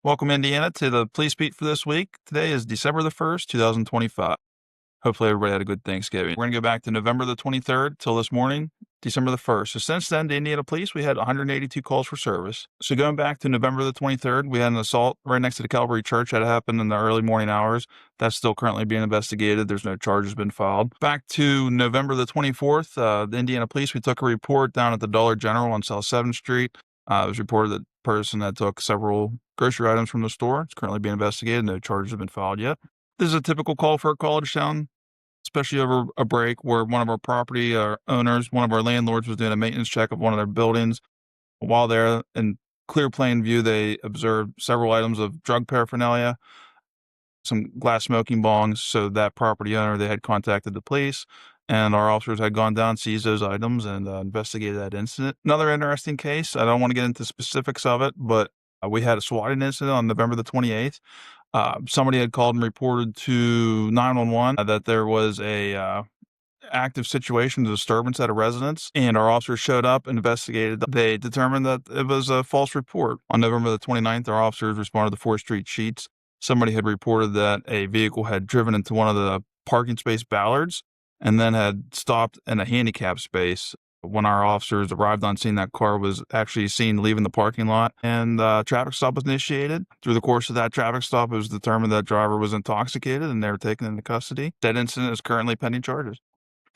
Welcome, Indiana, to the Police Beat for this week. Today is December the 1st, 2025. Hopefully everybody had a good Thanksgiving. We're going to go back to November the 23rd till this morning, December the 1st. So since then, the Indiana Police, we had 182 calls for service. So going back to November the 23rd, we had an assault right next to the Calvary Church that happened in the early morning hours. That's still currently being investigated. There's no charges been filed. Back to November the 24th, the Indiana Police, we took a report down at the Dollar General on South 7th Street. It was reported that the person that took several grocery items from the store. It's currently being investigated. No charges have been filed yet. This is a typical call for a college town, especially over a break where one of our property owners, one of our landlords, was doing a maintenance check of one of their buildings. While there, in clear plain view, they observed several items of drug paraphernalia, some glass smoking bongs. So that property owner, they had contacted the police, and our officers had gone down, seized those items, and investigated that incident. Another interesting case, I don't want to get into specifics of it, but we had a swatting incident on November the 28th. Somebody had called and reported to 911 that there was a active situation, a disturbance at a residence, and our officers showed up and investigated. They determined that it was a false report. On November the 29th, our officers responded to 4th Street Sheets. Somebody had reported that a vehicle had driven into one of the parking space ballards and then had stopped in a handicap space. When our officers arrived on scene, that car was actually seen leaving the parking lot, and a traffic stop was initiated. Through the course of that traffic stop, it was determined that driver was intoxicated, and they were taken into custody. That incident is currently pending charges.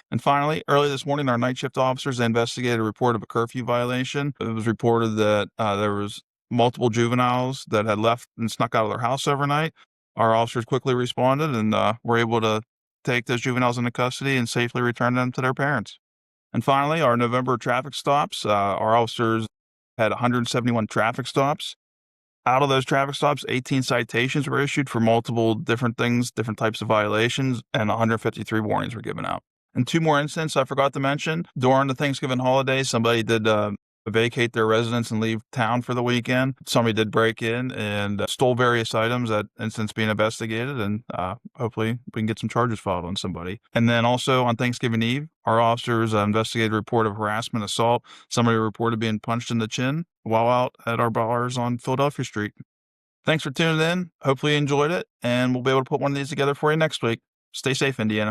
And finally, early this morning, our night shift officers investigated a report of a curfew violation. It was reported that there was multiple juveniles that had left and snuck out of their house overnight. Our officers quickly responded and were able to take those juveniles into custody and safely return them to their parents. And finally, our November traffic stops, our officers had 171 traffic stops. Out of those traffic stops, 18 citations were issued for multiple different things, different types of violations, and 153 warnings were given out. And 2 more incidents I forgot to mention. During the Thanksgiving holiday, somebody did vacate their residence and leave town for the weekend. Somebody did break in and stole various items. That incident's being investigated, and hopefully we can get some charges filed on somebody. And then also on Thanksgiving Eve, our officers investigated a report of harassment, assault. Somebody reported being punched in the chin while out at our bars on Philadelphia Street. Thanks for tuning in. Hopefully you enjoyed it, and we'll be able to put one of these together for you next week. Stay safe, Indiana.